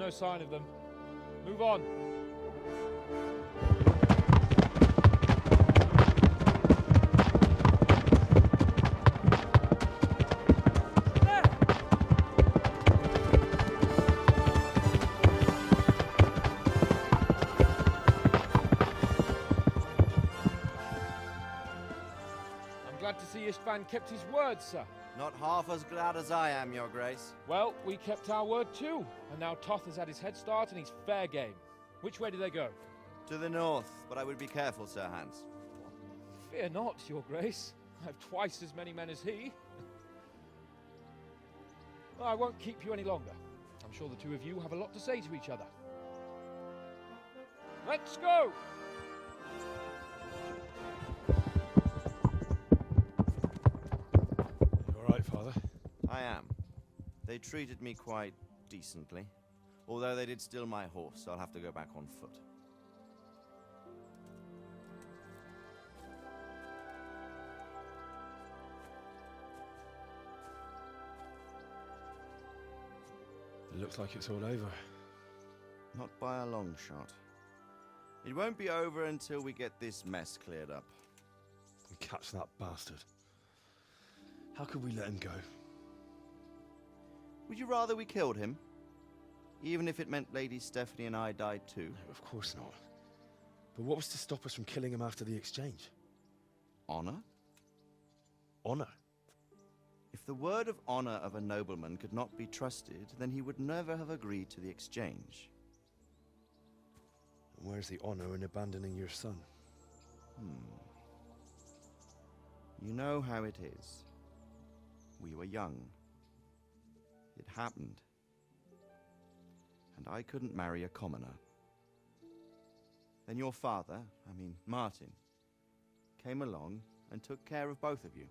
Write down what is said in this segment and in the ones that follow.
no sign of them. Move on. Glad to see Istvan kept his word, sir. Not half as glad as I am, Your Grace. Well, we kept our word too, and now Toth has had his head start and he's fair game. Which way do they go? To the north, but I would be careful, Sir Hans. Fear not, Your Grace. I have twice as many men as he. Well, I won't keep you any longer. I'm sure the two of you have a lot to say to each other. Let's go! Father? I am. They treated me quite decently. Although they did steal my horse, so I'll have to go back on foot. It looks like it's all over. Not by a long shot. It won't be over until we get this mess cleared up. And catch that bastard. How could we let him go? Would you rather we killed him? Even if it meant Lady Stephanie and I died too? No, of course not. But what was to stop us from killing him after the exchange? Honor? Honor? If the word of honor of a nobleman could not be trusted, then he would never have agreed to the exchange. And where's the honor in abandoning your son? You know how it is. We were young. It happened. And I couldn't marry a commoner. Then your father, Martin, came along and took care of both of you.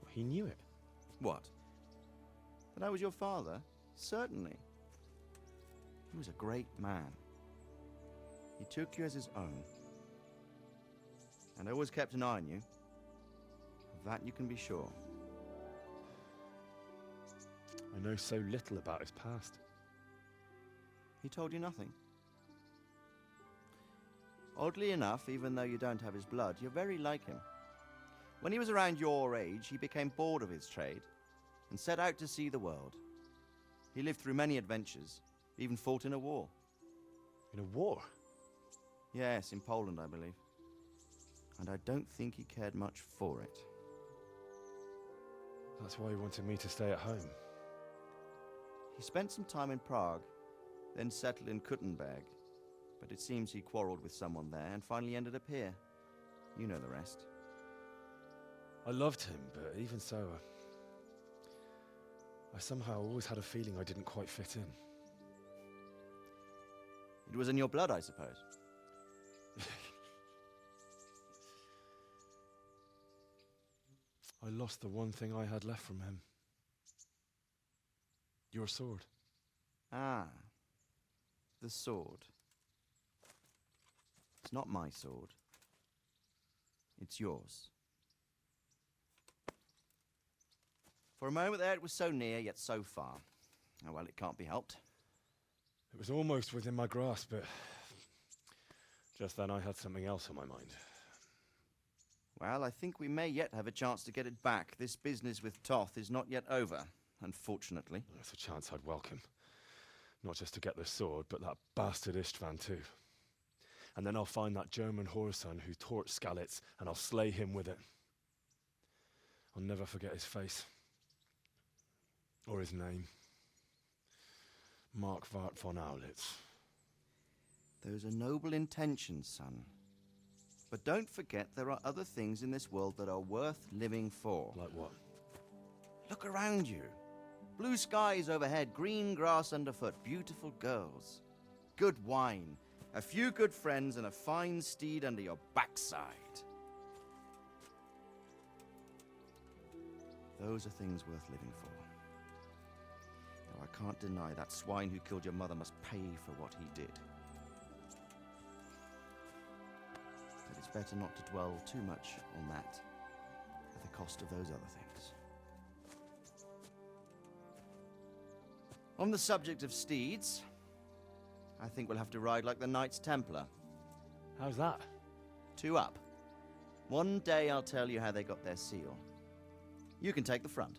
Well, he knew it. What? That I was your father? Certainly. He was a great man. He took you as his own. And always kept an eye on you. Of that you can be sure. I know so little about his past. He told you nothing? Oddly enough, even though you don't have his blood, you're very like him. When he was around your age, he became bored of his trade and set out to see the world. He lived through many adventures, even fought in a war. In a war? Yes, in Poland, I believe. And I don't think he cared much for it. That's why he wanted me to stay at home. He spent some time in Prague, then settled in Kuttenberg. But it seems he quarreled with someone there and finally ended up here. You know the rest. I loved him, but even so, I somehow always had a feeling I didn't quite fit in. It was in your blood, I suppose. I lost the one thing I had left from him. Your sword. Ah, the sword. It's not my sword. It's yours. For a moment there, it was so near, yet so far. Oh, well, it can't be helped. It was almost within my grasp, but just then I had something else on my mind. Well, I think we may yet have a chance to get it back. This business with Toth is not yet over, unfortunately. That's a chance I'd welcome. Not just to get the sword, but that bastard Istvan too. And then I'll find that German whoreson who torched Skalitz, and I'll slay him with it. I'll never forget his face. Or his name. Marquardt von Aulitz. Those are noble intentions, son. But don't forget there are other things in this world that are worth living for. Like what? Look around you. Blue skies overhead, green grass underfoot, beautiful girls. Good wine, a few good friends, and a fine steed under your backside. Those are things worth living for. Though I can't deny that swine who killed your mother must pay for what he did. But it's better not to dwell too much on that at the cost of those other things. On the subject of steeds, I think we'll have to ride like the Knights Templar. How's that? 2 up. One day I'll tell you how they got their seal. You can take the front.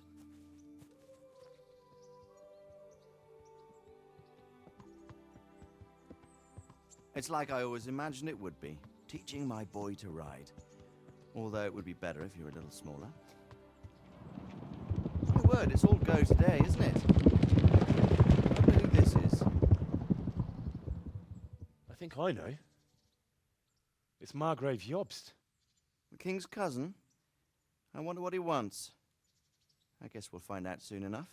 It's like I always imagined it would be, teaching my boy to ride. Although it would be better if you were a little smaller. My word, it's all go today, isn't it? I wonder who this is. I think I know. It's Margrave Jobst. The king's cousin? I wonder what he wants. I guess we'll find out soon enough.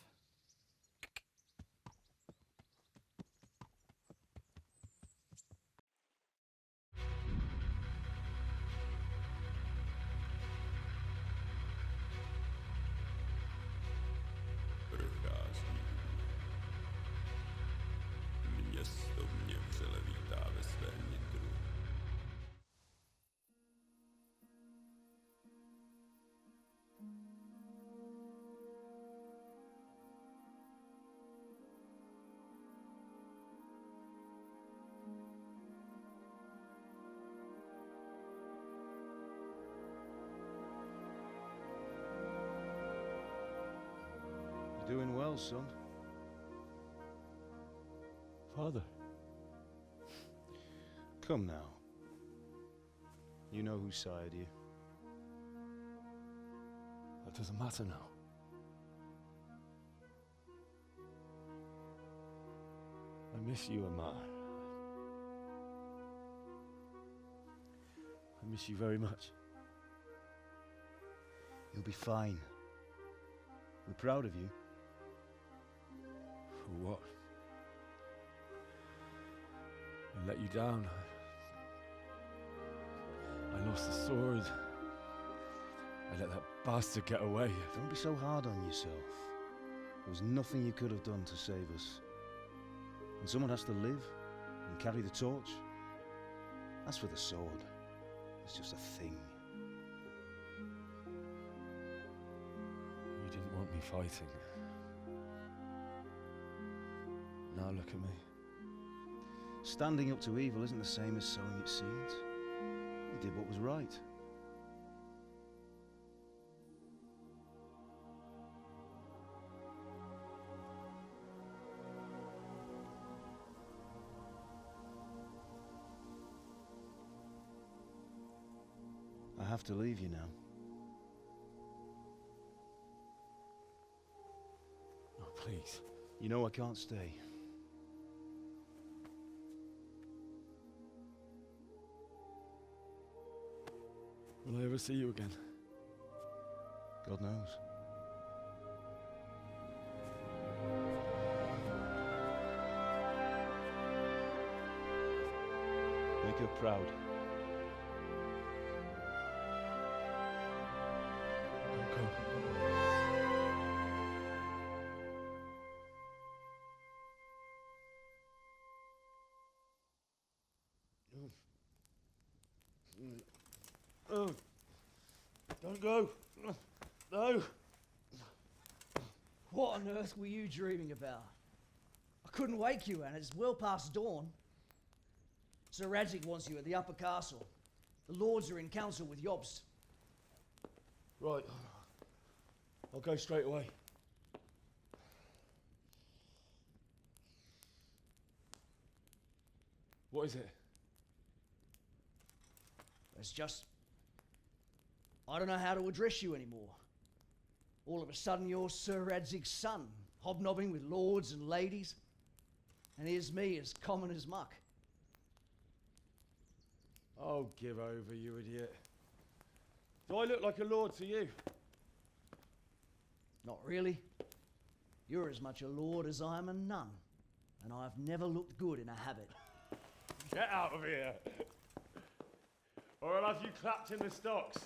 Město mě vřele vítá ve svém nitru. You're doing well, son. Father. Come now. You know who sired you. That doesn't matter now. I miss you, Amar. I miss you very much. You'll be fine. We're proud of you. For what? I let you down. I lost the sword. I let that bastard get away. Don't be so hard on yourself. There was nothing you could have done to save us. And someone has to live and carry the torch. As for the sword, it's just a thing. You didn't want me fighting. Now look at me. Standing up to evil isn't the same as sowing its seeds. You did what was right. I have to leave you now. Oh, please. You know I can't stay. Will I ever see you again? God knows. Make her proud. Don't go. Oh, don't go. No. What on earth were you dreaming about? I couldn't wake you, and it's well past dawn. Sir Radzik wants you at the upper castle. The lords are in council with Jobst. Right. I'll go straight away. What is it? It's just... I don't know how to address you anymore. All of a sudden you're Sir Radzig's son, hobnobbing with lords and ladies. And here's me as common as muck. Oh, give over, you idiot. Do I look like a lord to you? Not really. You're as much a lord as I am a nun. And I've never looked good in a habit. Get out of here! Or I'll have you clapped in the stocks.